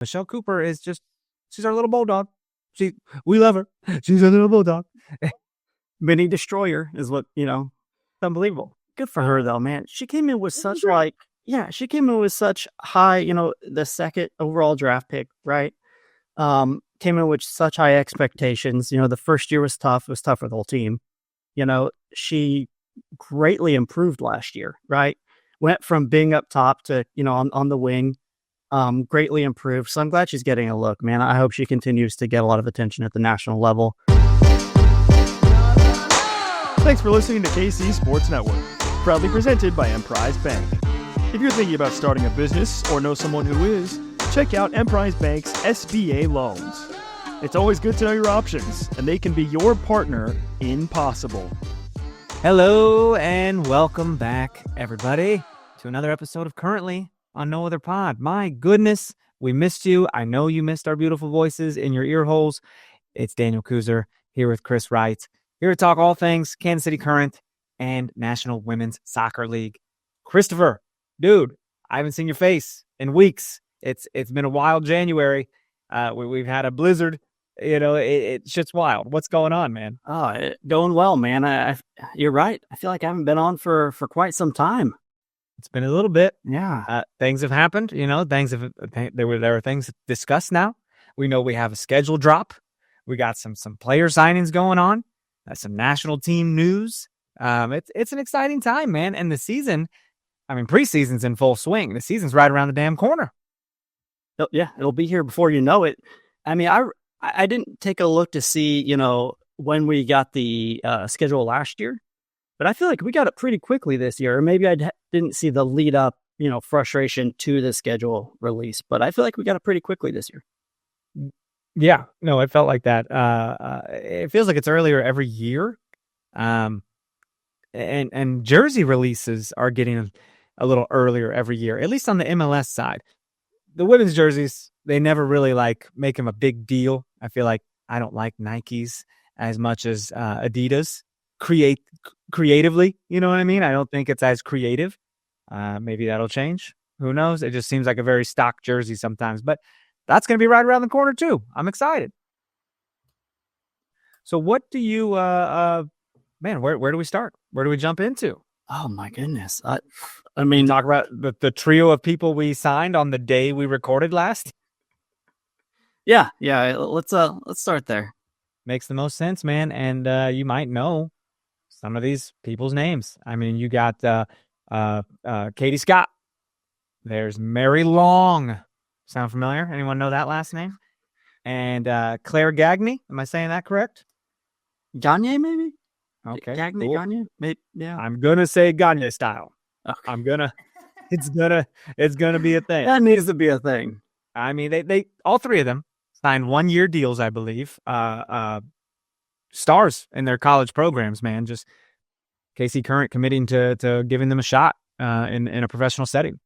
Michelle Cooper is she's our little bulldog. We love her. She's a little bulldog. Mini destroyer is what, unbelievable. Good for her though, man. She came in with such high, the second overall draft pick, right? Came in with such high expectations. The first year was tough. It was tough for the whole team. She greatly improved last year, right? Went from being up top to, on the wing, greatly improved. So I'm glad she's getting a look, man. I hope she continues to get a lot of attention at the national level. Thanks for listening to KC Sports Network, proudly presented by Emprise Bank. If you're thinking about starting a business or know someone who is, check out Emprise Bank's SBA loans. It's always good to know your options, and they can be your partner in possible. Hello and welcome back, everybody, to another episode of Currently on No Other Pod. My goodness, we missed you. I know you missed our beautiful voices in your ear holes. It's Daniel Kooser here with Chris Wright, here to talk all things Kansas City Current and National Women's Soccer League. Christopher, dude, I haven't seen your face in weeks. It's been a wild January. We've had a blizzard. It's just wild. What's going on, man? Oh, going well, man. You're right. I feel like I haven't been on for quite some time. It's been a little bit. Yeah. Things have happened. There are things discussed now. We know we have a schedule drop. We got some player signings going on. Some national team news. It's an exciting time, man. And the season, preseason's in full swing. The season's right around the damn corner. Yeah, it'll be here before you know it. I didn't take a look to see, when we got the schedule last year, but I feel like we got it pretty quickly this year. Or maybe I didn't see the lead up, frustration to the schedule release, but I feel like we got it pretty quickly this year. Yeah, no, it felt like that. It feels like it's earlier every year. And jersey releases are getting a little earlier every year, at least on the MLS side. The women's jerseys, they never really make them a big deal. I feel like I don't like Nikes as much as Adidas creatively. You know what I mean? I don't think it's as creative. Maybe that'll change. Who knows? It just seems like a very stock jersey sometimes, but that's going to be right around the corner too. I'm excited. So what do you, where do we start? Where do we jump into? Oh my goodness. Talk about the trio of people we signed on the day we recorded last. Yeah. Let's start there. Makes the most sense, man. And you might know some of these people's names. You got Katie Scott. There's Mary Long. Sound familiar? Anyone know that last name? And Claire Gagne. Am I saying that correct? Gagne, maybe? Okay. Gagne, cool. Gagne? Maybe, yeah. I'm gonna say Gagne style. Okay. It's gonna be a thing. That needs to be a thing. They all three of them signed 1-year deals, I believe. Stars in their college programs, man. Just KC Current committing to giving them a shot in a professional setting.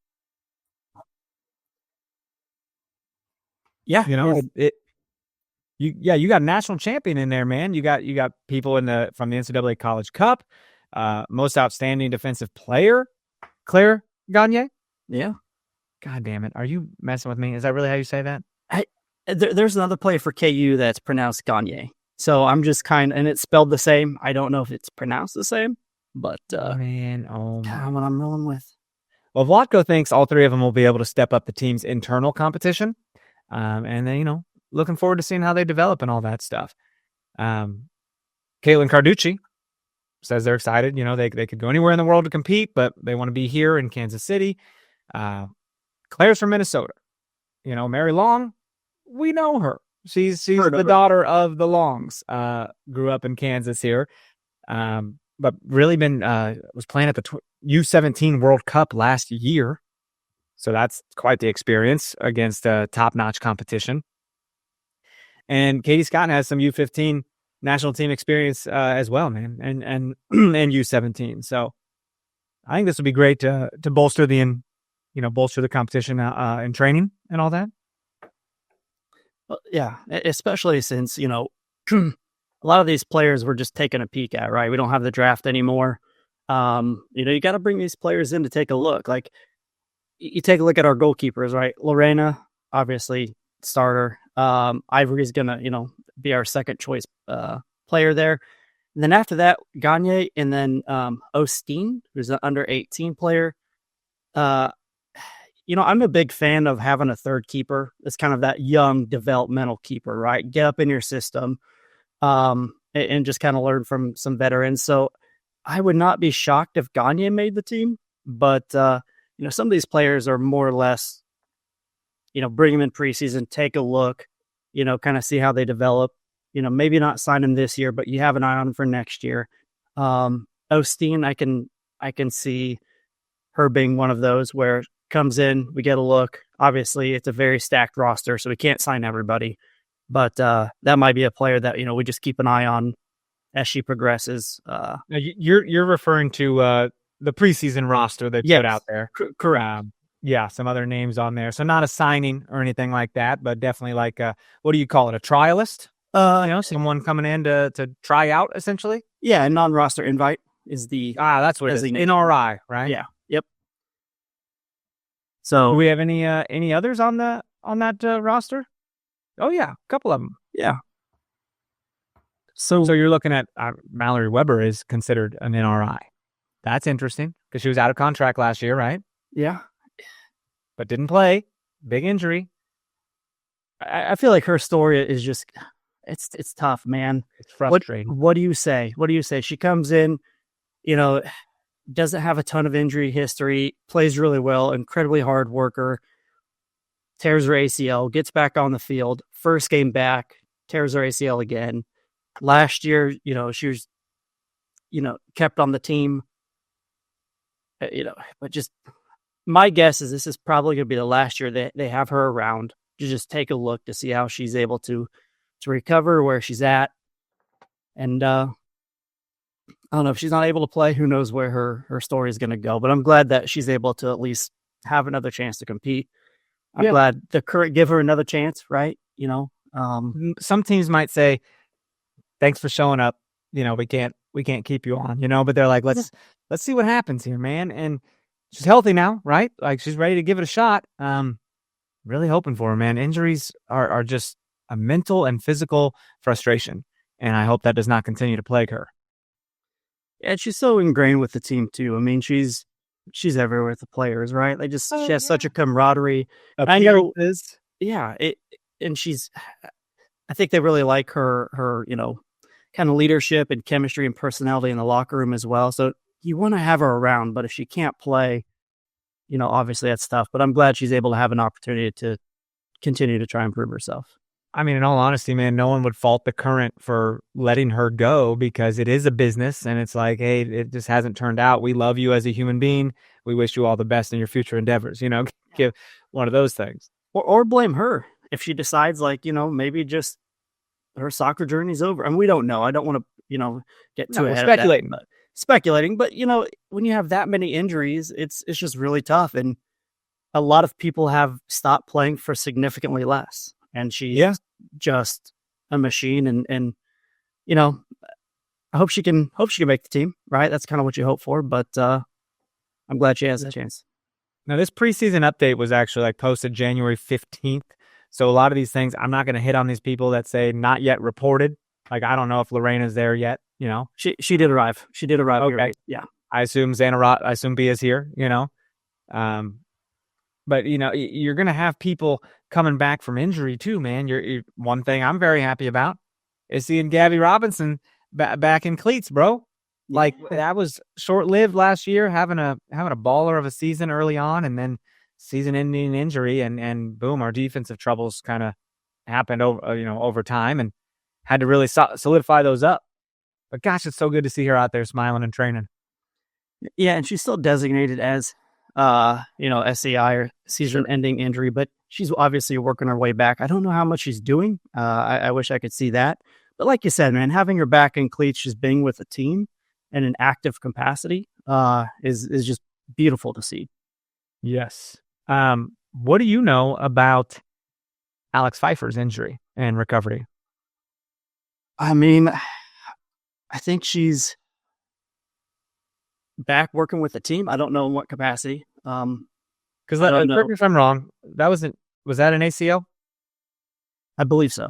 Yeah, you got a national champion in there, man. You got people from the NCAA College Cup, most outstanding defensive player, Claire Gagne. Yeah. God damn it. Are you messing with me? Is that really how you say that? There's another player for KU that's pronounced Gagne. So I'm just and it's spelled the same. I don't know if it's pronounced the same, but what I'm rolling with. Well, Vlatko thinks all three of them will be able to step up the team's internal competition. And then, looking forward to seeing how they develop and all that stuff. Caitlin Carducci says they're excited. They could go anywhere in the world to compete, but they want to be here in Kansas City. Claire's from Minnesota. Mary Long, we know her. She's the daughter of the Longs. Grew up in Kansas here. But really was playing at the U17 World Cup last year. So that's quite the experience against top-notch competition. And Katie Scott has some U15 national team experience as well, man, and U17. So I think this would be great to bolster the competition in training and all that. Well, yeah, especially since a lot of these players we're just taking a peek at, right? We don't have the draft anymore. You got to bring these players in to take a look. Like, you take a look at our goalkeepers, right? Lorena, obviously, starter. Ivory's gonna, be our second choice player there. And then after that, Gagne, and then Osteen, who's an under 18 player. I'm a big fan of having a third keeper. It's kind of that young developmental keeper, right? Get up in your system, and just kind of learn from some veterans. So I would not be shocked if Gagne made the team, but some of these players are more or less, bring them in preseason, take a look, kind of see how they develop. Maybe not sign them this year, but you have an eye on them for next year. Osteen, I can see her being one of those where comes in, we get a look. Obviously, it's a very stacked roster, so we can't sign everybody. But that might be a player that we just keep an eye on as she progresses. Now, you're referring to the preseason roster they put out there. Correct. Yeah, some other names on there. So not a signing or anything like that, but definitely like what do you call it? A trialist? Someone coming in to try out essentially. Yeah, a non-roster invite is the that's what it is. NRI, right? Yeah. Yep. So do we have any others on that roster? Oh yeah, a couple of them. Yeah. So you're looking at Mallory Weber is considered an NRI. That's interesting because she was out of contract last year, right? Yeah. But didn't play. Big injury. I feel like her story is just it's tough, man. It's frustrating. What do you say? She comes in, doesn't have a ton of injury history, plays really well, incredibly hard worker, tears her ACL, gets back on the field, first game back, tears her ACL again. Last year, she was, kept on the team, but just my guess is this is probably going to be the last year they have her around to just take a look to see how she's able to recover, where she's at. And I don't know, if she's not able to play, who knows where her story is going to go. But I'm glad that she's able to at least have another chance to compete. I'm glad the current give her another chance, right? Some teams might say, thanks for showing up. We can't keep you on, but they're like, let's see what happens here, man. And she's healthy now, right? Like she's ready to give it a shot. Really hoping for her, man. Injuries are just a mental and physical frustration. And I hope that does not continue to plague her. Yeah, she's so ingrained with the team too. I mean, she's everywhere with the players, right? She has such a camaraderie. And she's, I think they really like her, kind of leadership and chemistry and personality in the locker room as well. So you want to have her around, but if she can't play, obviously that's tough. But I'm glad she's able to have an opportunity to continue to try and prove herself. I mean, in all honesty, man, no one would fault the Current for letting her go because it is a business and it's like, hey, it just hasn't turned out. We love you as a human being. We wish you all the best in your future endeavors, give one of those things. Or blame her if she decides maybe just her soccer journey's over. And we don't know. I don't want to, get too ahead speculating. Of that, speculating. But, when you have that many injuries, it's just really tough. And a lot of people have stopped playing for significantly less. And she's just a machine. And I hope she can make the team, right? That's kind of what you hope for. But I'm glad she has a chance. Now, this preseason update was actually posted January 15th. So a lot of these things, I'm not going to hit on these people that say not yet reported. I don't know if Lorena's there yet, She did arrive. Okay. Yeah. I assume I assume Bia's here, But, you're going to have people coming back from injury too, man. You're one thing I'm very happy about is seeing Gabby Robinson back in cleats, bro. That was short-lived last year, having a baller of a season early on and then season-ending injury and boom, our defensive troubles kind of happened over time and had to really solidify those up. But gosh, it's so good to see her out there smiling and training. Yeah, and she's still designated as SCI or season-ending injury, but she's obviously working her way back. I don't know how much she's doing. I wish I could see that. But like you said, man, having her back in cleats, just being with the team in an active capacity is just beautiful to see. Yes. What do you know about Alex Pfeiffer's injury and recovery? I mean, I think she's back working with the team. I don't know in what capacity. Because correct me if I'm wrong, was that an ACL? I believe so.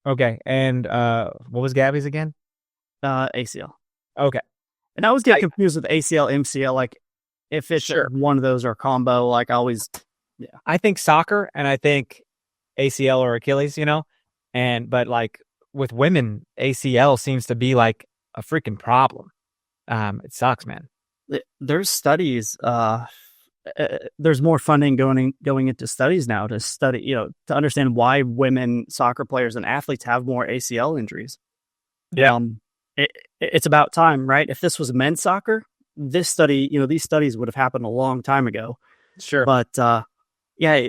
Okay. And what was Gabby's again? ACL. Okay. And I always get confused with ACL, MCL. Like if it's Sure. one of those or combo, like I always, I think soccer and I think ACL or Achilles, but like with women, ACL seems to be like a freaking problem. It sucks, man. There's studies. There's more funding going into studies now to study, to understand why women soccer players and athletes have more ACL injuries. Yeah. It's about time, right? If this was men's soccer, this study, these studies would have happened a long time ago. Sure. But yeah,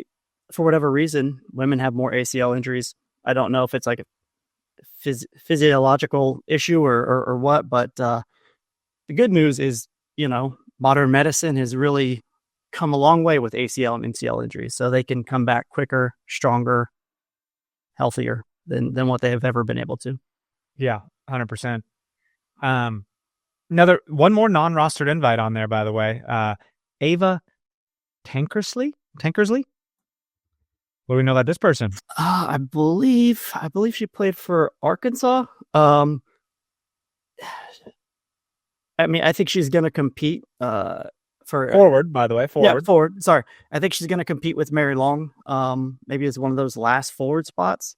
for whatever reason, women have more ACL injuries. I don't know if it's like a physiological issue or what, but the good news is, modern medicine has really come a long way with ACL and MCL injuries, so they can come back quicker, stronger, healthier than what they have ever been able to. Yeah, 100%. One more non-rostered invite on there, by the way. Ava Tankersley? What do we know about this person? I believe she played for Arkansas. I think she's going to compete for forward, by the way. Forward. Yeah, forward. Sorry. I think she's going to compete with Mary Long. Maybe it's one of those last forward spots.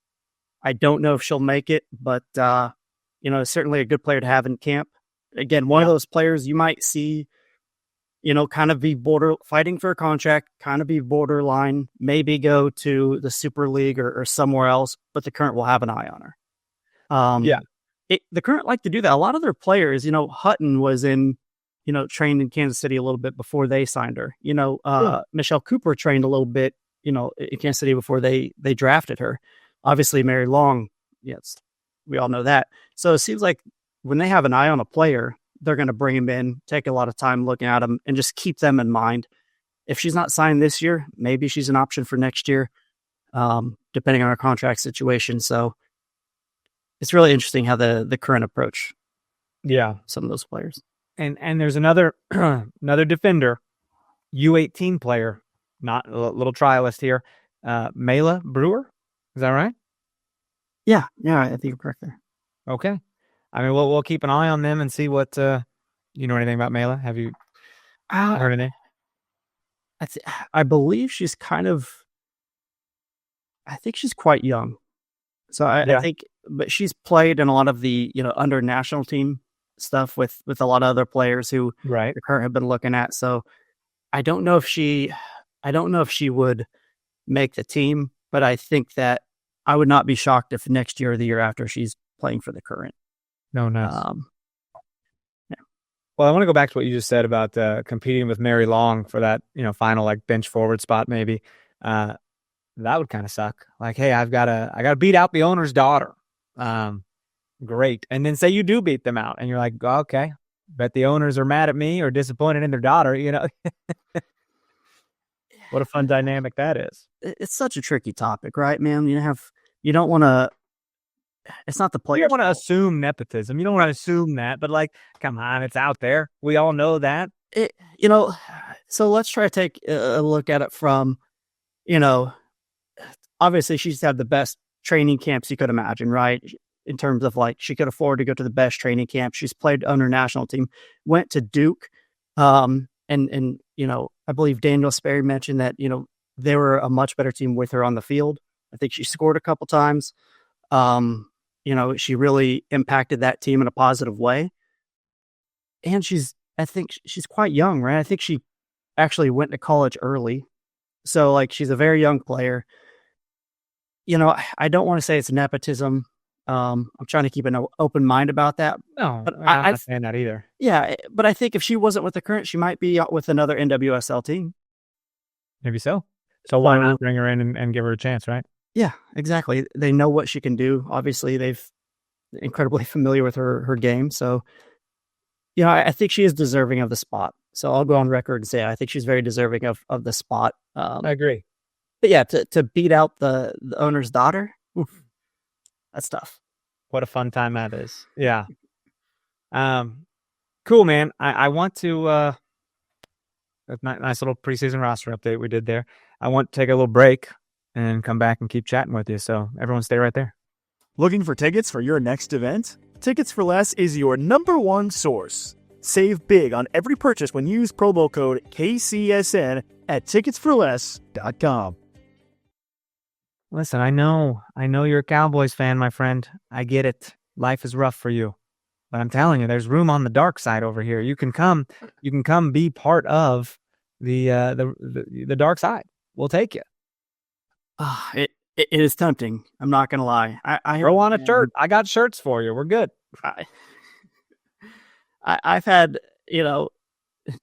I don't know if she'll make it, but certainly a good player to have in camp. Again, one of those players you might see, kind of be fighting for a contract, kind of be borderline, maybe go to the Super League or somewhere else, but the Current will have an eye on her. The Current like to do that. A lot of their players, Hutton was in, trained in Kansas City a little bit before they signed her. Michelle Cooper trained a little bit, in Kansas City before they drafted her. Obviously, Mary Long, yes, we all know that. So it seems like when they have an eye on a player, they're going to bring him in, take a lot of time looking at him, and just keep them in mind. If she's not signed this year, maybe she's an option for next year, depending on her contract situation. So it's really interesting how the Current approach some of those players. And there's another defender, U18 player, not a little trialist here, Mela Brewer. Is that right? Yeah, I think you're correct there. Okay. We'll keep an eye on them and see what you know anything about Mela? Have you heard anything? I believe she's I think she's quite young. So I think, but she's played in a lot of the, under national team stuff with a lot of other players who the Current have been looking at. So I don't know if she would make the team, but I think that I would not be shocked if next year or the year after she's playing for the Current. No, nice. Well, I want to go back to what you just said about competing with Mary Long for that, final like bench forward spot. Maybe that would kind of suck. Like, hey, I got to beat out the owner's daughter. Great, and then say you do beat them out, and you're like, oh, okay, bet the owners are mad at me or disappointed in their daughter. What a fun dynamic that is. It's such a tricky topic, right, man? You don't want to. It's not the player. You don't want to assume nepotism. You don't want to assume that, but like, come on, it's out there. We all know that. So let's try to take a look at it from, obviously she's had the best training camps you could imagine, right? In terms of like, she could afford to go to the best training camp. She's played under national team, went to Duke. And I believe Daniel Sperry mentioned that, they were a much better team with her on the field. I think she scored a couple times. She really impacted that team in a positive way. And I think she's quite young, right? I think she actually went to college early. So like, she's a very young player. I don't want to say it's nepotism. I'm trying to keep an open mind about that. No, but I'm not saying that either. Yeah, but I think if she wasn't with the Current, she might be with another NWSL team. Maybe so. So why not bring her in and give her a chance, right? Yeah, exactly. They know what she can do. Obviously, they've incredibly familiar with her game. So, I think she is deserving of the spot. So I'll go on record and say I think she's very deserving of the spot. I agree. But yeah, to beat out the owner's daughter, that's tough. What a fun time that is. Yeah. Cool, man. I want to a nice little preseason roster update we did there. I want to take a little break and come back and keep chatting with you. So everyone stay right there. Looking for tickets for your next event? Tickets for Less is your #1 source. Save big on every purchase when you use promo code KCSN at ticketsforless.com. Listen, I know you're a Cowboys fan, my friend. I get it. Life is rough for you. But I'm telling you, there's room on the dark side over here. You can come be part of the dark side. We'll take you. It is tempting. I'm not gonna lie. I Throw on a shirt. I got shirts for you. We're good. I've had,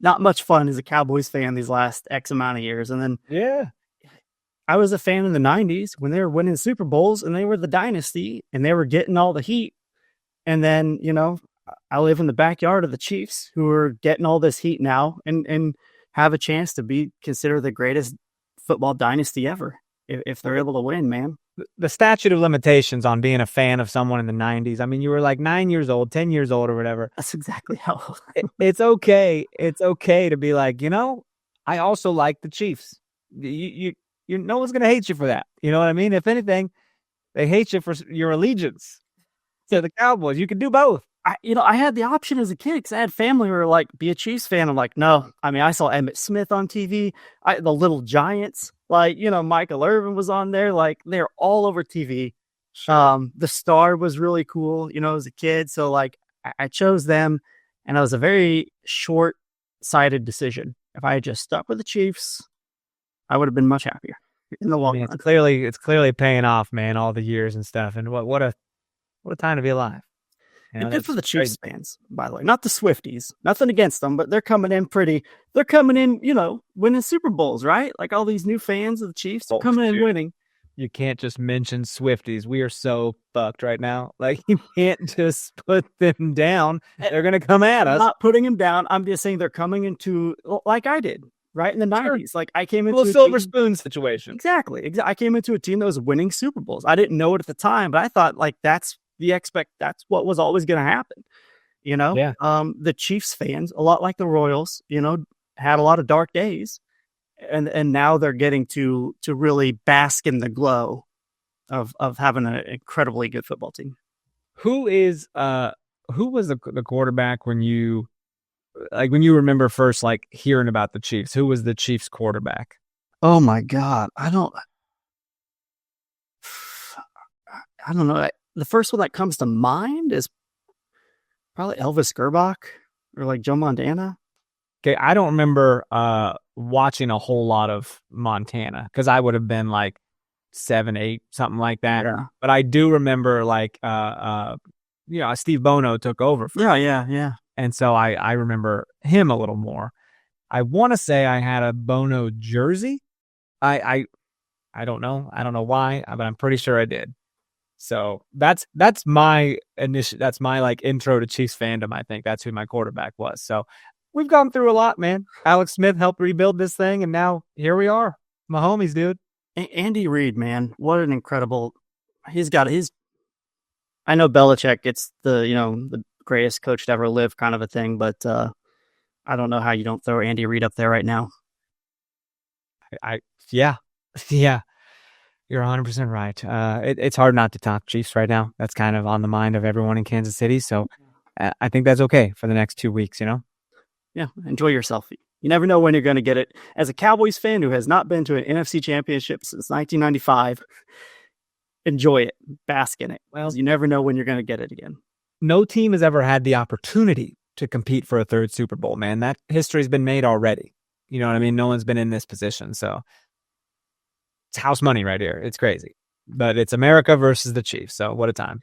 not much fun as a Cowboys fan these last X amount of years. And then I was a fan in the 90s when they were winning Super Bowls and they were the dynasty and they were getting all the heat. And then, I live in the backyard of the Chiefs who are getting all this heat now and have a chance to be considered the greatest football dynasty ever if they're able to win, man. The statute of limitations on being a fan of someone in the 90s. I mean, you were like 9 years old, 10 years old or whatever. That's exactly how it's okay. It's okay to be like, I also like the Chiefs. You no one's going to hate you for that. You know what I mean? If anything, they hate you for your allegiance to the Cowboys. You can do both. I had the option as a kid because I had family who were like, be a Chiefs fan. I'm like, no. I mean, I saw Emmitt Smith on TV. The Little Giants, Michael Irvin was on there. Like, they're all over TV. Sure. The Star was really cool, as a kid. So, I chose them, and it was a very short-sighted decision. If I had just stuck with the Chiefs, I would have been much happier in the long run. It's clearly paying off, man, all the years and stuff. And what a time to be alive. And good for the Chiefs fans, by the way. Not the Swifties. Nothing against them, but they're coming in, winning Super Bowls, right? Like all these new fans of the Chiefs are coming in winning. You can't just mention Swifties. We are so fucked right now. Like, you can't just put them down. They're going to come at us. I'm not putting them down. I'm just saying they're coming into, like I did, right? In the 90s. Like, I came into a silver spoon situation. Exactly. I came into a team that was winning Super Bowls. I didn't know it at the time, but I thought, that's what was always going to happen. Yeah. The Chiefs fans, a lot like the Royals, had a lot of dark days, and now they're getting to really bask in the glow of having an incredibly good football team. Who was the quarterback when you remember first hearing about the Chiefs? Who was the Chiefs quarterback? Oh my God, I don't know. The first one that comes to mind is probably Elvis Gerbach or Joe Montana. Okay, I don't remember watching a whole lot of Montana because I would have been 7, 8, something like that. Yeah. But I do remember Steve Bono took over. Yeah. And so I remember him a little more. I want to say I had a Bono jersey. I don't know. I don't know why, but I'm pretty sure I did. So that's my initial. That's my intro to Chiefs fandom. I think that's who my quarterback was. So we've gone through a lot, man. Alex Smith helped rebuild this thing, and now here we are. My homies, dude. Andy Reid, man, what an incredible. He's got his. I know Belichick gets the greatest coach to ever live kind of a thing, but I don't know how you don't throw Andy Reid up there right now. Yeah. You're 100% right. It's hard not to talk Chiefs right now. That's kind of on the mind of everyone in Kansas City. So I think that's okay for the next 2 weeks, Yeah, enjoy yourself. You never know when you're going to get it. As a Cowboys fan who has not been to an NFC championship since 1995, enjoy it. Bask in it. Well, you never know when you're going to get it again. No team has ever had the opportunity to compete for a third Super Bowl, man. That history's been made already. You know what I mean? No one's been in this position, so it's house money right here. It's crazy. But it's America versus the Chiefs. So what a time.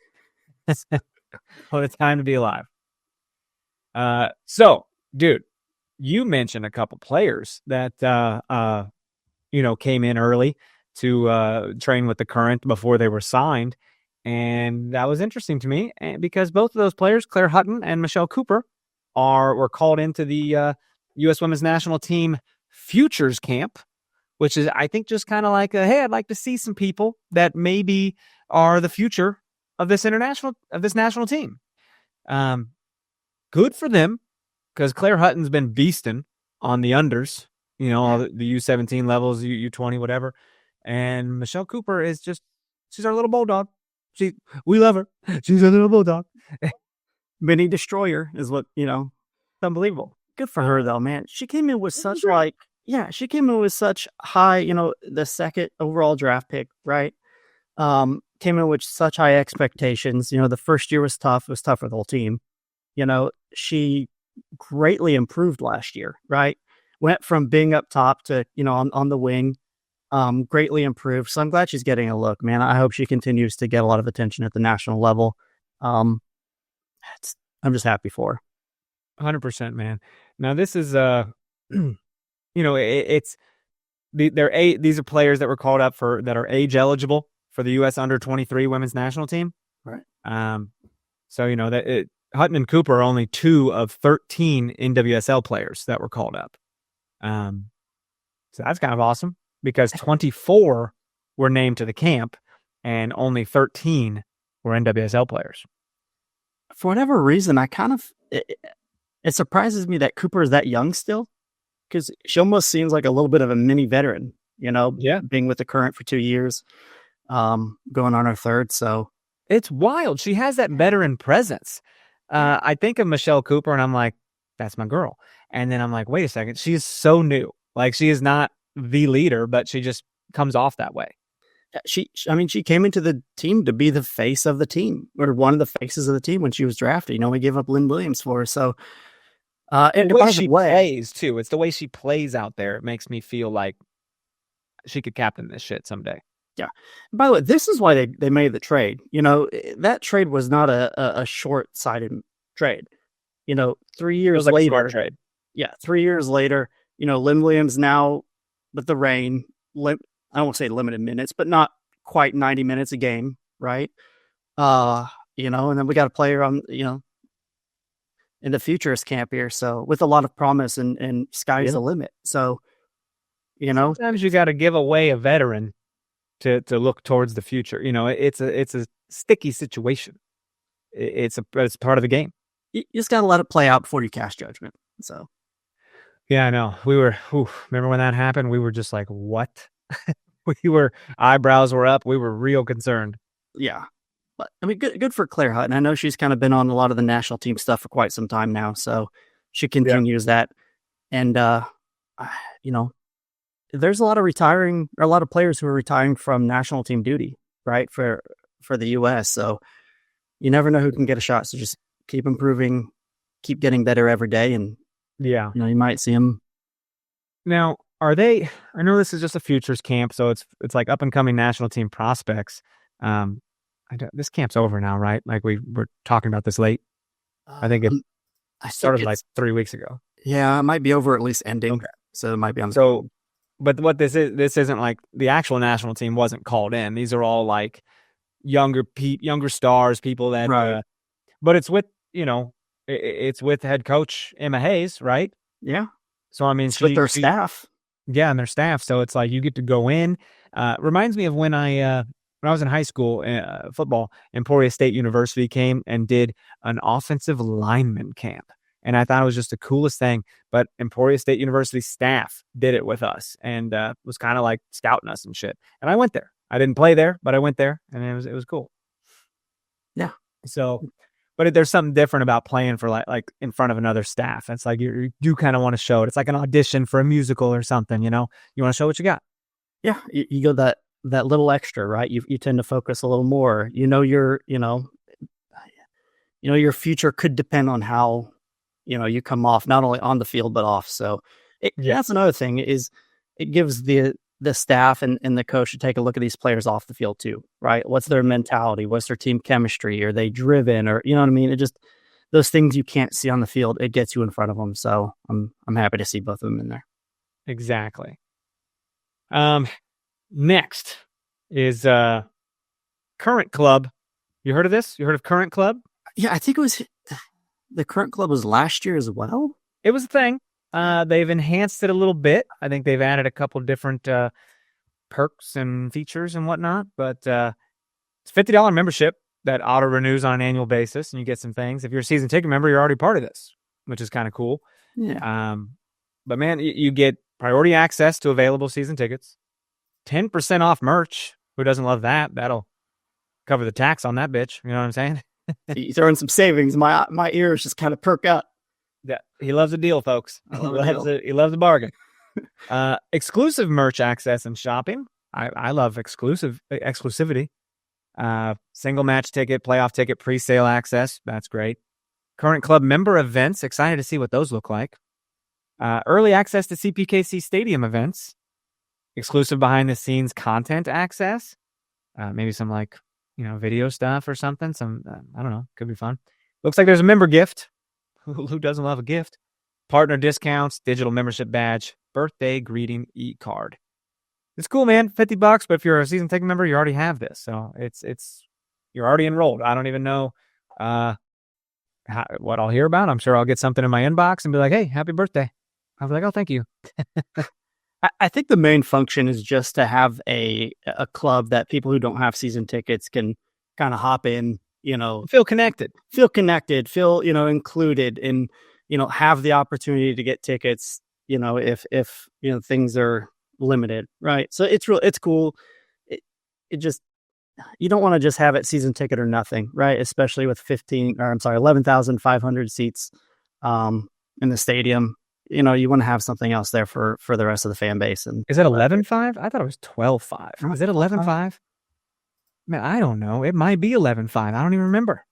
What a time to be alive. So, dude, you mentioned a couple players that, came in early to train with the Current before they were signed. And that was interesting to me because both of those players, Claire Hutton and Michelle Cooper, were called into the U.S. Women's National Team Futures Camp, which is, I think, just kind of hey, I'd like to see some people that maybe are the future of this national team. Good for them, because Claire Hutton's been beasting on the unders, all the U17 levels, U20, whatever. And Michelle Cooper is she's our little bulldog. We love her. She's a little bulldog. Mini destroyer is what, it's unbelievable. Good for her though, man. She came in with such high, the second overall draft pick, right? Came in with such high expectations. The first year was tough. It was tough for the whole team. She greatly improved last year, right? Went from being up top to, on the wing, greatly improved. So I'm glad she's getting a look, man. I hope she continues to get a lot of attention at the national level. I'm just happy for her. 100%, man. Now this is, it's these are players that were called up that are age eligible for the U.S. under 23 women's national team. Right. So, Hutton and Cooper are only 2 of 13 NWSL players that were called up. So that's kind of awesome because 24 were named to the camp and only 13 were NWSL players. For whatever reason, it surprises me that Cooper is that young still, because she almost seems like a little bit of a mini veteran, being with the Current for 2 years, going on her third. So it's wild. She has that veteran presence. I think of Michelle Cooper and I'm like, that's my girl. And then I'm like, wait a second. She is so new. Like she is not the leader, but she just comes off that way. She came into the team to be the face of the team, or one of the faces of the team when she was drafted. We gave up Lynn Williams for her. So, and the way she plays too. It's the way she plays out there. It makes me feel like she could captain this shit someday. Yeah. By the way, this is why they made the trade. That trade was not a short-sighted trade. 3 years like later. A smart trade. Yeah, 3 years later, Lynn Williams now with the rain. I won't say limited minutes, but not quite 90 minutes a game, right? And then we got a player on, in the futurist camp here. So with a lot of promise and sky's the limit. So, sometimes you got to give away a veteran to look towards the future. It's a sticky situation. It's part of the game. You just got to let it play out before you cast judgment. So. Yeah, I know. Remember when that happened? We were just like, what? Eyebrows were up. We were real concerned. Yeah. But good for Claire Hutton. I know she's kind of been on a lot of the national team stuff for quite some time now. So she continues that. And, there's a lot of players who are retiring from national team duty, right? For the U.S. So you never know who can get a shot. So just keep improving, keep getting better every day. And, you might see them. Now, I know this is just a futures camp, so it's like up and coming national team prospects. This camp's over now, right? Like we were talking about this late. I think it started like 3 weeks ago. Yeah, it might be over, at least ending. Okay. So it might be on. So, but what this isn't like the actual national team wasn't called in. These are all like younger stars, people that. Right. But it's with it's with head coach Emma Hayes, right? Yeah. So I mean, with their staff. Yeah, and their staff. So it's like you get to go in. Reminds me of when I was in high school, football, Emporia State University came and did an offensive lineman camp. And I thought it was just the coolest thing. But Emporia State University staff did it with us and was kind of like scouting us and shit. And I went there. I didn't play there, but I went there and it was cool. Yeah. So, but there's something different about playing for like in front of another staff. It's like you do kind of want to show it. It's like an audition for a musical or something, you want to show what you got. Yeah. You go that little extra, right? You tend to focus a little more, your future could depend on how, you come off not only on the field, but off. So that's another thing is it gives the staff and the coach to take a look at these players off the field too, right? What's their mentality? What's their team chemistry? Are they driven or, you know what I mean? It just, those things you can't see on the field, it gets you in front of them. So I'm happy to see both of them in there. Exactly. Next is Current Club. You heard of this? You heard of Current Club? Yeah, I think it was the Current Club was last year as well. It was a thing. They've enhanced it a little bit. I think they've added a couple different perks and features and whatnot. But it's a $50 membership that auto renews on an annual basis, and you get some things. If you're a season ticket member, you're already part of this, which is kind of cool. Yeah. But man, you get priority access to available season tickets, 10% off merch. Who doesn't love that? That'll cover the tax on that bitch. You know what I'm saying? You throw in some savings, my ears just kind of perk up. Yeah, he loves a deal, folks. I love a deal. He loves a bargain. Exclusive merch access and shopping. I love exclusivity. Single match ticket, playoff ticket, pre-sale access. That's great. Current club member events. Excited to see what those look like. Early access to CPKC Stadium events. Exclusive behind the scenes content access. Maybe some video stuff or something. Some, I don't know. Could be fun. Looks like there's a member gift. Who doesn't love a gift? Partner discounts, digital membership badge, birthday greeting e-card. It's cool, man. $50, but if you're a season ticket member, you already have this. So you're already enrolled. I don't even know what I'll hear about. I'm sure I'll get something in my inbox and be like, hey, happy birthday. I'll be like, oh, thank you. I think the main function is just to have a club that people who don't have season tickets can kind of hop in, feel connected, feel included, and, have the opportunity to get tickets, if things are limited. Right. So it's cool. It just, you don't want to just have it season ticket or nothing. Right. Especially with 11,500 seats in the stadium. You want to have something else there for the rest of the fan base. And is it 11.5? I thought it was 12.5. Is it 11.5? Man, I don't know. It might be 11.5. I don't even remember.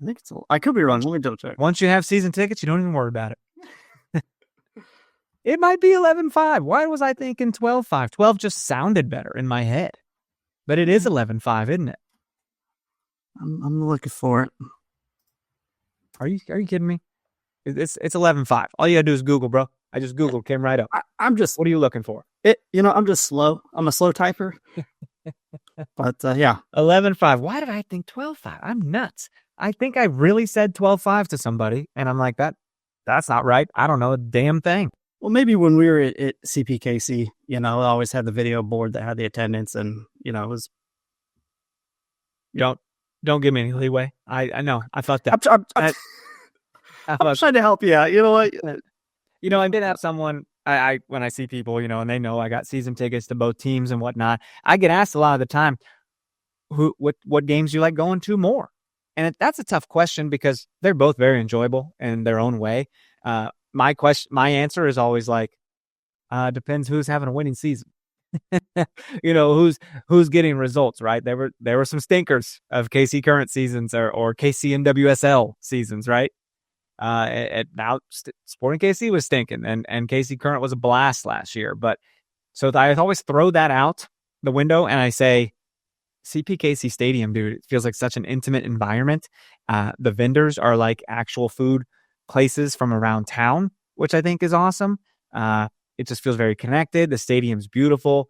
I think I could be wrong. Let me double check. Once you have season tickets, you don't even worry about it. It might be 11.5. Why was I thinking 12.5? 12 just sounded better in my head, but it is 11.5, isn't it? I'm looking for it. Are you kidding me? It's 11.5. All you gotta do is Google, bro. I just Googled, came right up. I'm just. What are you looking for? I'm just slow. I'm a slow typer. But yeah, 11.5. Why did I think 12.5? I'm nuts. I think I really said 12.5 to somebody, and I'm like, that's not right. I don't know a damn thing. Well, maybe when we were at CPKC, I always had the video board that had the attendance, and it was. Don't give me any leeway. I know. I thought that. I'm trying to help you out. You know what? I did have someone. I when I see people, and they know I got season tickets to both teams and whatnot. I get asked a lot of the time, what games you like going to more, and that's a tough question because they're both very enjoyable in their own way. My answer is always depends who's having a winning season. Who's getting results, right? There were some stinkers of KC current seasons or KC NWSL seasons, right? Now Sporting KC was stinking, and KC Current was a blast last year. But so I always throw that out the window, and I say, CPKC Stadium, dude, it feels like such an intimate environment. The vendors are like actual food places from around town, which I think is awesome. It just feels very connected. The stadium's beautiful.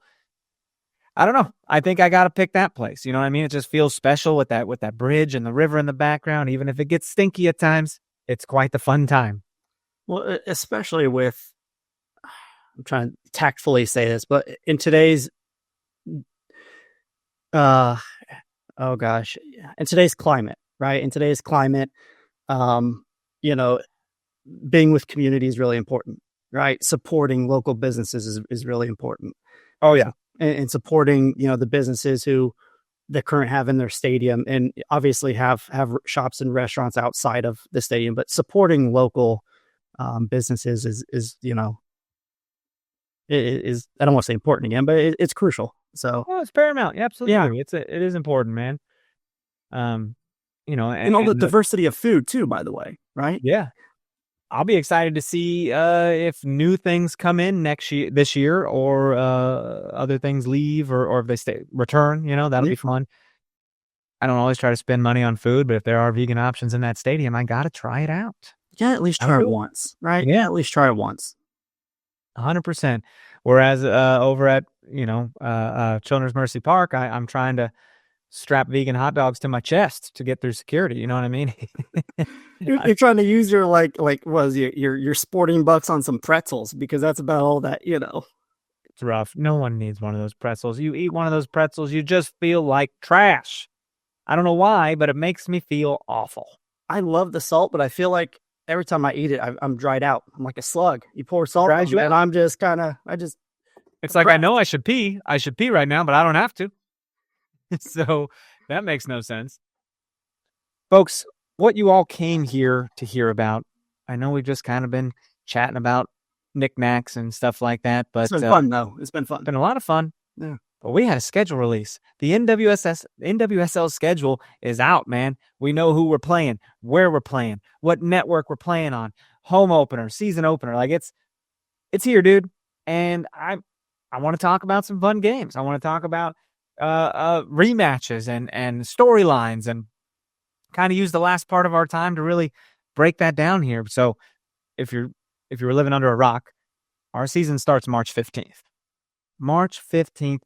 I don't know. I think I got to pick that place. You know what I mean? It just feels special with that bridge and the river in the background, even if it gets stinky at times. It's quite the fun time. Well, especially with, I'm trying to tactfully say this, but in today's, in today's climate, right? In today's climate, being with community is really important, right? Supporting local businesses is really important. Oh yeah. And supporting, the businesses who the Current have in their stadium, and obviously have shops and restaurants outside of the stadium, but supporting local businesses is I don't want to say important again, but it's crucial. So it's paramount. Yeah, absolutely. Yeah. It is important, man. And all the diversity of food too, by the way, right? Yeah. I'll be excited to see if new things come in this year, or other things leave, or if they return. That'll be fun. I don't always try to spend money on food, but if there are vegan options in that stadium, I got to try it out. Yeah, at least try it once, right? Yeah, at least try it once. 100%. Whereas over at Children's Mercy Park, I'm trying to strap vegan hot dogs to my chest to get through security. You know what I mean? You're trying to use your your sporting bucks on some pretzels, because that's about all that, It's rough. No one needs one of those pretzels. You eat one of those pretzels, you just feel like trash. I don't know why, but it makes me feel awful. I love the salt, but I feel like every time I eat it, I'm dried out. I'm like a slug. You pour salt on me, and I'm just It's like, I know I should pee right now, but I don't have to. So that makes no sense. Folks, what you all came here to hear about, I know we've just kind of been chatting about knickknacks and stuff like that, but It's been fun, though. It's been fun. Been a lot of fun. Yeah. But we had a schedule release. The NWSL schedule is out, man. We know who we're playing, where we're playing, what network we're playing on, home opener, season opener. Like it's here, dude. And I want to talk about some fun games. I want to talk about rematches and storylines, and kind of use the last part of our time to really break that down here. So if you were living under a rock, our season starts March 15th. March 15th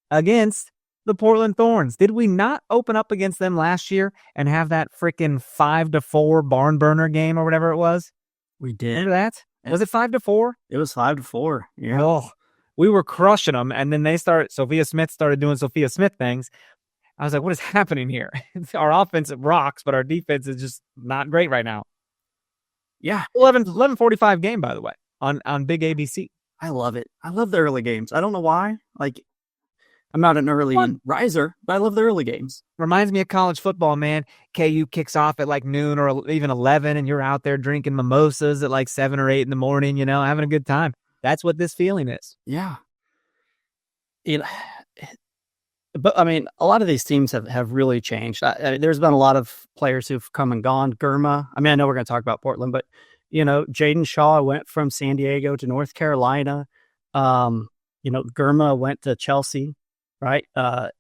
against the Portland Thorns. Did we not open up against them last year and have that freaking 5-4 barn burner game or whatever it was? We did. Remember that? Was it 5-4? It was 5-4. Yeah. Oh, we were crushing them, and then Sophia Smith started doing Sophia Smith things. I was like, what is happening here? Our offense rocks, but our defense is just not great right now. Yeah. 11:45 game, by the way, on Big ABC. I love it. I love the early games. I don't know why. Like, I'm not an early riser, but I love the early games. Reminds me of college football, man. KU kicks off at like noon or even 11, and you're out there drinking mimosas at like 7 or 8 in the morning, having a good time. That's what this feeling is. Yeah. But I mean, a lot of these teams have really changed. There's been a lot of players who've come and gone. Gurma. I mean, I know we're going to talk about Portland, but Jaden Shaw went from San Diego to North Carolina. Gurma went to Chelsea, right? For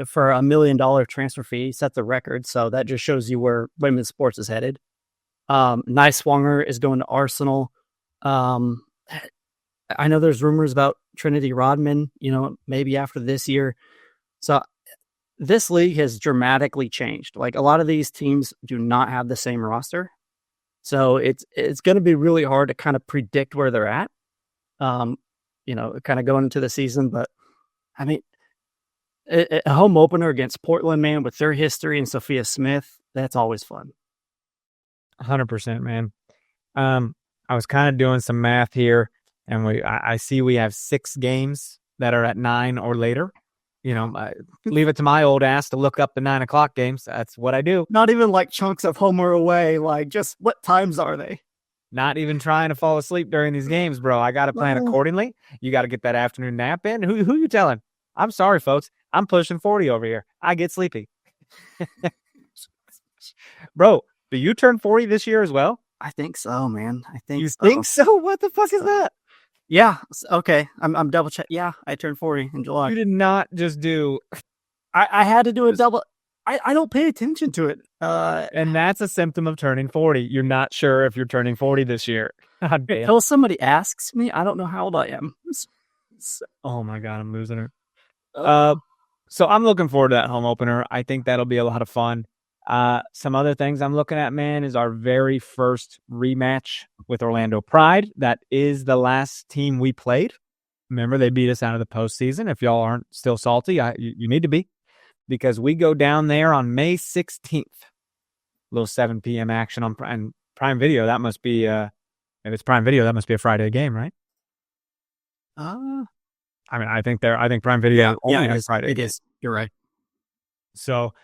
$1 million transfer fee, set the record. So that just shows you where women's sports is headed. Niswanger is going to Arsenal. I know there's rumors about Trinity Rodman, maybe after this year. So this league has dramatically changed. Like, a lot of these teams do not have the same roster. So it's going to be really hard to kind of predict where they're at, kind of going into the season. But I mean, a home opener against Portland, man, with their history and Sophia Smith, that's always fun. 100%, man. I was kind of doing some math here, and I see we have 6 games that are at 9 or later. Leave it to my old ass to look up the 9 o'clock games. That's what I do. Not even like chunks of home or away. Like, just what times are they? Not even trying to fall asleep during these games, bro. I got to plan accordingly. You got to get that afternoon nap in. Who you telling? I'm sorry, folks. I'm pushing 40 over here. I get sleepy. Bro, do you turn 40 this year as well? I think so, man. You think so? What the fuck is that? Yeah. Okay. I'm double check. Yeah, I turned 40 in July. You did not just do. I had to do a double. I don't pay attention to it. And that's a symptom of turning 40. You're not sure if you're turning 40 this year. Until somebody asks me, I don't know how old I am. Oh my God, I'm losing her. So I'm looking forward to that home opener. I think that'll be a lot of fun. Some other things I'm looking at, man, is our very first rematch with Orlando Pride. That is the last team we played. Remember, they beat us out of the postseason. If y'all aren't still salty, you need to be, because we go down there on May 16th. Little 7 p.m. action on Prime Video. That must be, if it's Prime Video, that must be a Friday game, right? I think Prime Video only has Friday. It is. You're right. So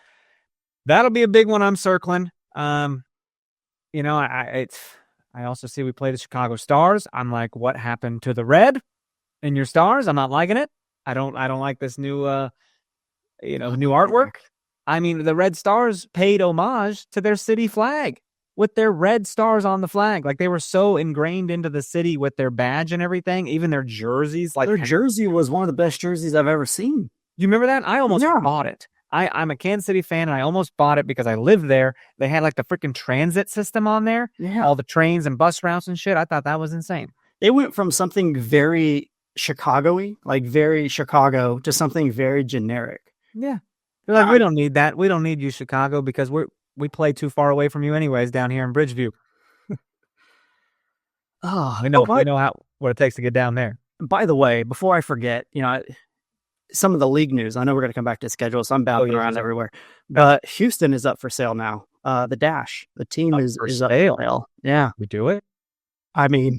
that'll be a big one I'm circling. I also see we play the Chicago Stars. I'm like, what happened to the red in your Stars? I'm not liking it. I don't like this new new artwork. I mean, the Red Stars paid homage to their city flag with their red stars on the flag. Like, they were so ingrained into the city with their badge and everything, even their jerseys. Like, their jersey was one of the best jerseys I've ever seen. You remember that? I almost bought it. I'm a Kansas City fan, and I almost bought it because I lived there. They had like the freaking transit system on there. Yeah. All the trains and bus routes and shit. I thought that was insane. They went from something very Chicago-y, like very Chicago, to something very generic. Yeah. They're like, we don't need that. We don't need you, Chicago, because we play too far away from you anyways down here in Bridgeview. We know what it takes to get down there. By the way, before I forget, some of the league news. I know we're going to come back to schedule, so I'm bouncing around everywhere. But Houston is up for sale now. The Dash, the team is up for sale. Yeah, we do it. I mean,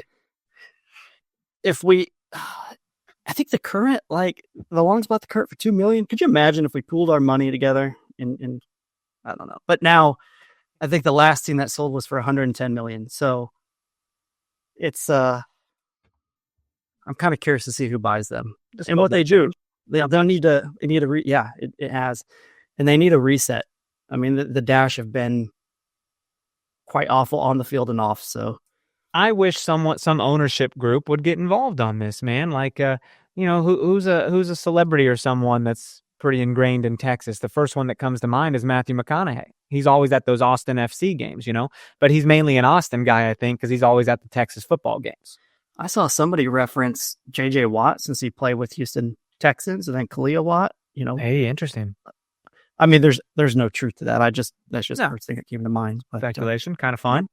if we I think the current, the Longs bought the current for $2 million. Could you imagine if we pooled our money together? And I don't know. But now, I think the last team that sold was for $110 million. So it's I'm kind of curious to see who buys them and what they do. They'll need to. They need a it has, and they need a reset. I mean, the Dash have been quite awful on the field and off. So I wish some ownership group would get involved on this, man. Like, who's a celebrity or someone that's pretty ingrained in Texas. The first one that comes to mind is Matthew McConaughey. He's always at those Austin FC games, but he's mainly an Austin guy, I think, because he's always at the Texas football games. I saw somebody reference J.J. Watt since he played with Houston Texans, and then Khalil Watt. Hey, interesting. I mean, there's no truth to that. That's just the first thing that came to mind. But, speculation, kind of fun.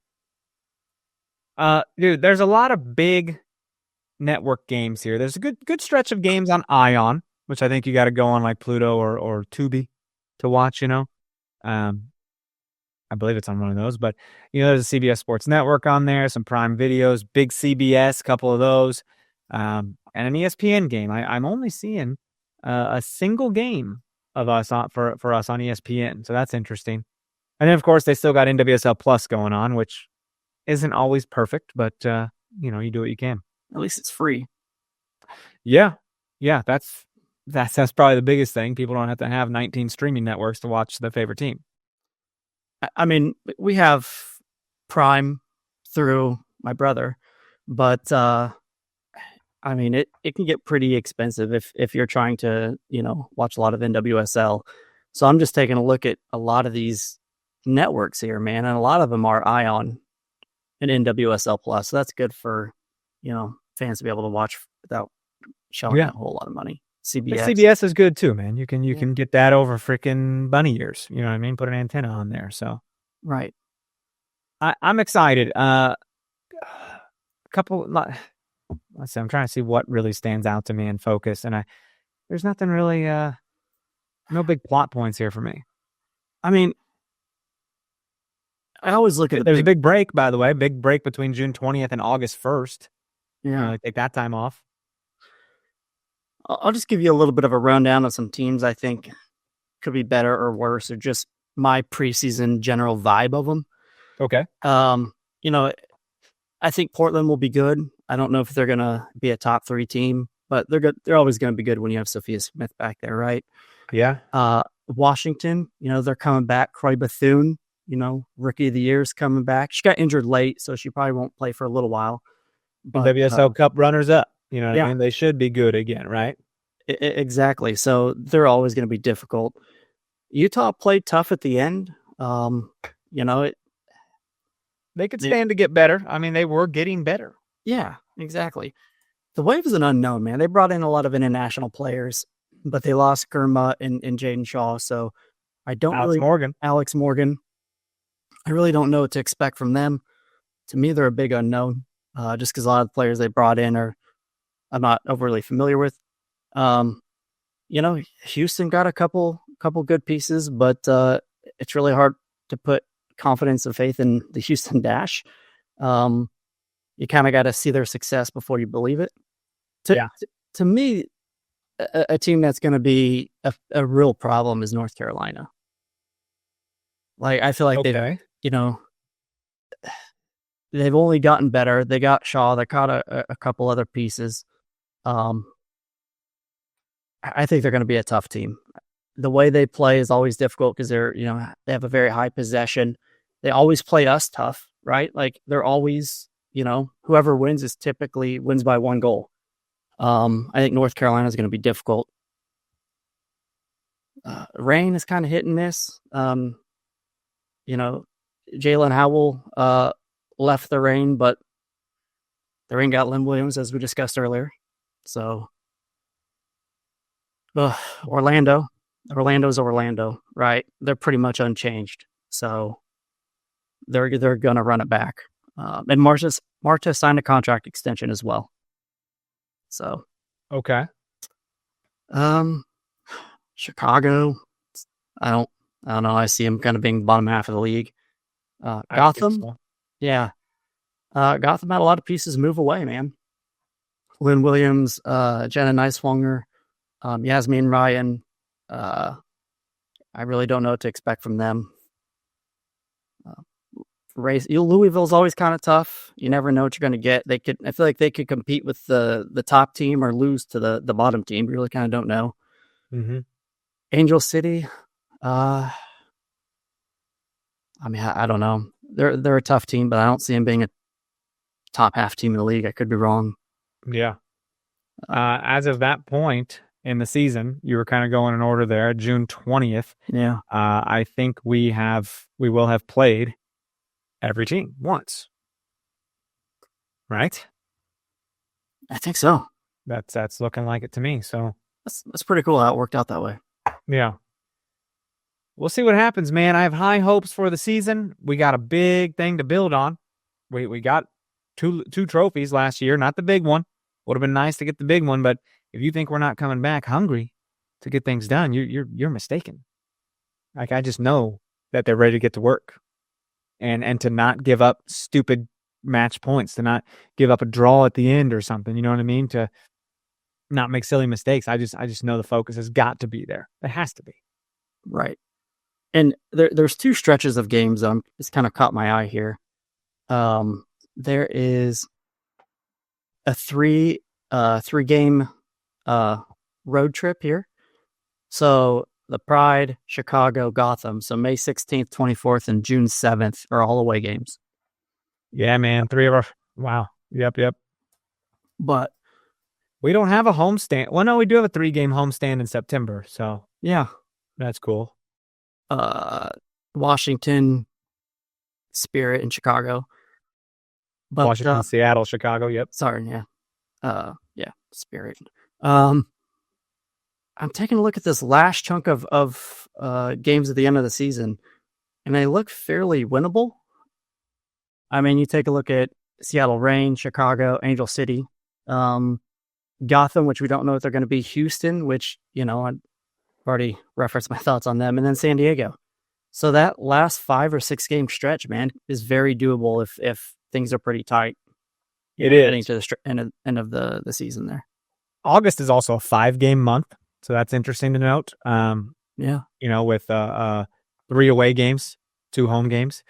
Dude, there's a lot of big network games here. There's a good stretch of games on Ion, which I think you got to go on like Pluto or Tubi to watch. I believe it's on one of those, but there's a CBS Sports Network on there, some Prime Videos, big CBS, couple of those, and an ESPN game. I'm only seeing a single game of us for us on ESPN, so that's interesting. And then of course they still got NWSL Plus going on, which isn't always perfect, but you do what you can. At least it's free. Yeah, that's probably the biggest thing. People don't have to have 19 streaming networks to watch their favorite team. I mean, we have Prime through my brother, but I mean, it can get pretty expensive if you're trying to, watch a lot of NWSL. So I'm just taking a look at a lot of these networks here, man, and a lot of them are Ion and NWSL Plus. So that's good for, fans to be able to watch without shelling a whole lot of money. CBS is good too, man. You can get that over freaking bunny ears. You know what I mean? Put an antenna on there. So right. I'm excited. Let's see, I'm trying to see what really stands out to me in focus, and there's nothing really. No big plot points here for me. I mean, I always look at there's a big break, by the way, big break between June 20th and August 1st. Yeah, take that time off. I'll just give you a little bit of a rundown of some teams I think could be better or worse, or just my preseason general vibe of them. Okay. I think Portland will be good. I don't know if they're going to be a top 3 team, but they're good. They're always going to be good when you have Sophia Smith back there, right? Yeah. Washington, they're coming back. Croy Bethune, rookie of the year is coming back. She got injured late, so she probably won't play for a little while. But WSL Cup runners up. You know what I mean? They should be good again, right? Exactly. So they're always going to be difficult. Utah played tough at the end. They could stand to get better. I mean, they were getting better. Yeah, exactly. The Wave is an unknown, man. They brought in a lot of international players, but they lost Gurma and Jaden Shaw. So I don't Alex Morgan. I really don't know what to expect from them. To me, they're a big unknown, just because a lot of the players they brought in I'm not overly familiar with. Houston got a couple good pieces, but it's really hard to put confidence and faith in the Houston Dash. You kind of got to see their success before you believe it. To me, a team that's going to be a real problem is North Carolina. Like, I feel like they've only gotten better. They got Shaw. They got a couple other pieces. I think they're going to be a tough team. The way they play is always difficult because they have a very high possession. They always play us tough, right? Like, they're always, whoever wins typically wins by 1 goal. I think North Carolina is going to be difficult. Rain is kind of hit and miss. Jalen Howell left the Rain, but the Rain got Lynn Williams, as we discussed earlier. So, Orlando's Orlando, right? They're pretty much unchanged. So they're going to run it back. And Marta signed a contract extension as well. So, okay. Chicago, I don't know. I see them kind of being bottom half of the league. Gotham, Gotham had a lot of pieces move away, man. Lynn Williams, Jenna Neiswanger, Yasmin Ryan. I really don't know what to expect from them. Louisville's always kind of tough. You never know what you're going to get. I feel like they could compete with the top team or lose to the bottom team. You really kind of don't know. Mm-hmm. Angel City. I don't know. They're a tough team, but I don't see them being a top half team in the league. I could be wrong. Yeah. As of that point in the season, you were kind of going in order there. June 20th. Yeah. I think we will have played every team once. Right? I think so. That's looking like it to me. So that's pretty cool how it worked out that way. Yeah. We'll see what happens, man. I have high hopes for the season. We got a big thing to build on. We got two trophies last year, not the big one. Would have been nice to get the big one, but if you think we're not coming back hungry to get things done, you're mistaken. Like, I just know that they're ready to get to work, and to not give up stupid match points, to not give up a draw at the end or something. You know what I mean? To not make silly mistakes. I just know the focus has got to be there. It has to be. Right. And there's two stretches of games. It's kind of caught my eye here. There is a three game road trip here. So the Pride, Chicago, Gotham. So May 16th, 24th, and June 7th are all away games. Yeah, man. Wow. Yep. But we don't have a homestand. Well, no, we do have a 3-game homestand in September. So yeah, that's cool. Washington, Spirit, and Chicago. But, Washington, Seattle, Chicago. Yep. Sorry. Yeah. Yeah. Spirit. I'm taking a look at this last chunk of games at the end of the season, and they look fairly winnable. I mean, you take a look at Seattle Reign, Chicago, Angel City, Gotham, which we don't know if they're going to be, Houston, which, I've already referenced my thoughts on them, and then San Diego. So that last 5 or 6 game stretch, man, is very doable if things are pretty tight. It is. Heading to the end of the season there. August is also a 5-game month, so that's interesting to note. Yeah. With 3 away games, 2 home games.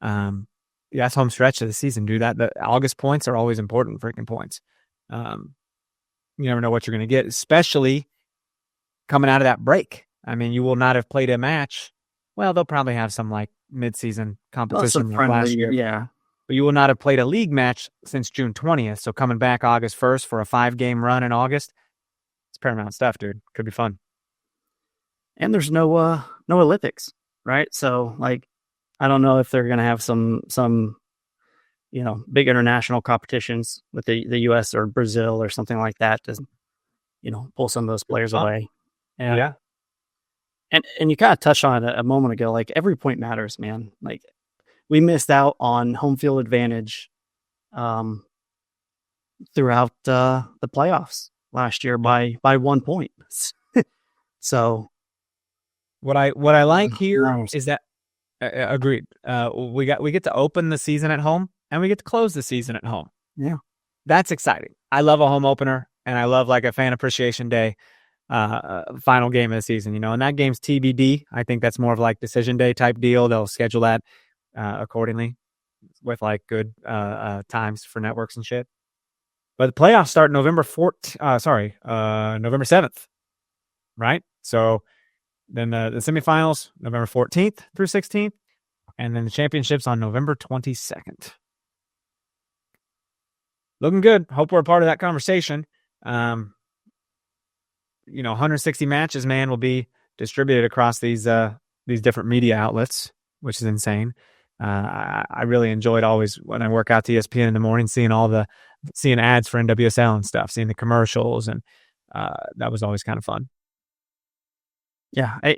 That's home stretch of the season, dude. The August points are always important freaking points. You never know what you're going to get, especially coming out of that break. I mean, you will not have played a match. Well, they'll probably have some like mid-season competition like last year. Yeah. But you will not have played a league match since June 20th. So coming back August 1st for a 5-game run in August, it's paramount stuff, dude. Could be fun. And there's no Olympics, right? So like, I don't know if they're going to have some big international competitions with the U.S. or Brazil or something like that to, pull some of those players away. Yeah. And you kind of touched on it a moment ago. Like, every point matters, man. Like, we missed out on home field advantage throughout the playoffs last year by 1 point. So what I like here is that agreed. We get to open the season at home and we get to close the season at home. Yeah, that's exciting. I love a home opener, and I love like a fan appreciation day. Final game of the season, and that game's TBD. I think that's more of like decision day type deal. They'll schedule that accordingly with like good times for networks and shit. But the playoffs start November 7th, right? So then the semifinals November 14th through 16th, and then the championships on November 22nd. Looking good. Hope we're a part of that conversation. 160 matches, man, will be distributed across these different media outlets, which is insane. I really enjoyed always when I work out to ESPN in the morning, seeing ads for NWSL and stuff, seeing the commercials, and that was always kind of fun. Yeah, I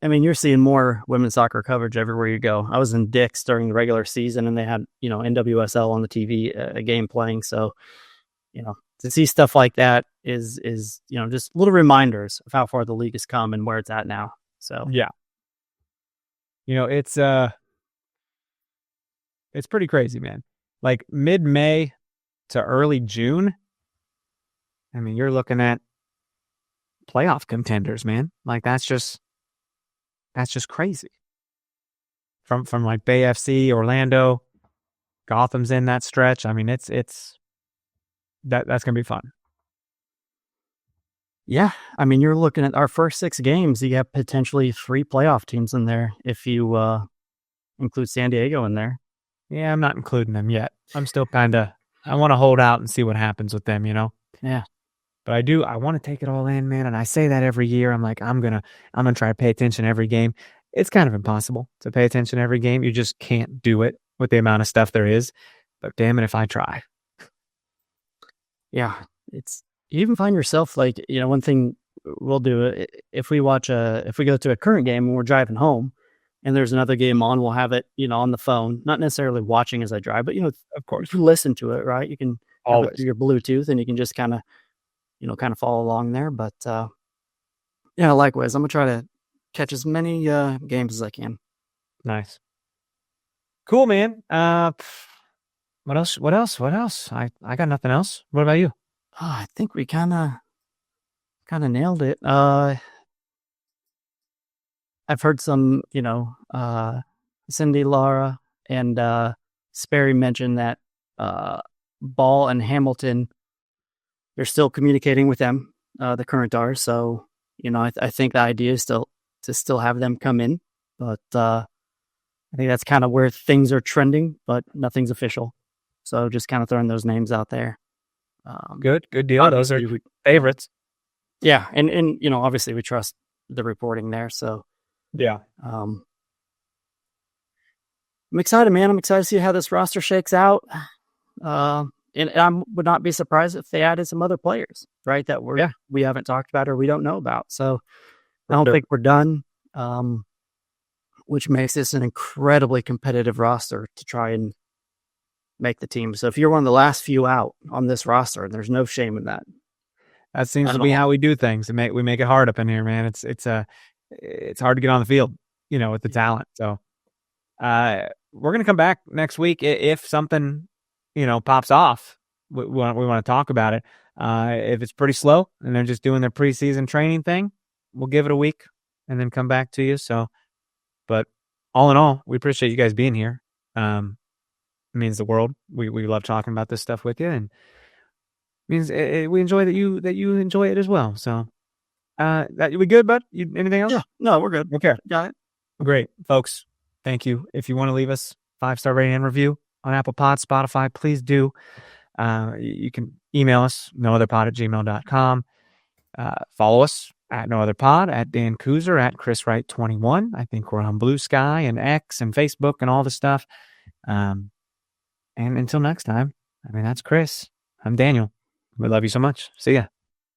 mean, you're seeing more women's soccer coverage everywhere you go. I was in Dick's during the regular season, and they had NWSL on the TV, a game playing. So, to see stuff like that is just little reminders of how far the league has come and where it's at now. So yeah, it's pretty crazy, man. Like mid-May to early June, I mean, you're looking at playoff contenders, man. Like that's just crazy. From like Bay FC, Orlando, Gotham's in that stretch. I mean, that's gonna be fun. Yeah, I mean, you're looking at our first 6 games. You have potentially 3 playoff teams in there if you include San Diego in there. Yeah, I'm not including them yet. I'm still I want to hold out and see what happens with them, Yeah. But I want to take it all in, man. And I say that every year. I'm like, I'm gonna try to pay attention every game. It's kind of impossible to pay attention every game. You just can't do it with the amount of stuff there is. But damn it if I try. Yeah, you even find yourself like, one thing we'll do if we go to a current game and we're driving home and there's another game on, we'll have it, on the phone, not necessarily watching as I drive, but Of course. you listen to it, right? You can have it Always. through your Bluetooth and you can just kind of follow along there. But yeah, likewise, I'm gonna try to catch as many games as I can. Nice. Cool, man. What else? I got nothing else. What about you? I think we kind of nailed it. I've heard some, Cindy, Lara, and Sperry mention that Ball and Hamilton, they're still communicating with them, the current are. So, I think the idea is to still have them come in. But I think that's kind of where things are trending, but nothing's official. So just kind of throwing those names out there. Good deal. Those are favorites. Yeah, and obviously we trust the reporting there. So yeah, I'm excited, man. I'm excited to see how this roster shakes out. And I would not be surprised if they added some other players, right? That we haven't talked about or we don't know about. So I don't think we're done. Which makes this an incredibly competitive roster to try and make the team. So if you're one of the last few out on this roster, there's no shame in that. That seems to be how we do things. We make it hard up in here, man. It's hard to get on the field, with the talent. So we're gonna come back next week if something pops off. We want to talk about it. If it's pretty slow and they're just doing their preseason training thing, we'll give it a week and then come back to you. So, but all in all, we appreciate you guys being here. It means the world. We love talking about this stuff with you, and means we enjoy that you enjoy it as well. So, that we good, bud? Anything else? Yeah, no, we're good. Okay, Got it. Great, folks. Thank you. If you want to leave us 5-star rating and review on Apple Pod, Spotify, please do. You can email us, nootherpod@gmail.com. Follow us at nootherpod, at Dan Kooser, at Chris Wright 21. I think we're on Blue Sky and X and Facebook and all the stuff. And until next time, that's Chris. I'm Daniel. We love you so much. See ya.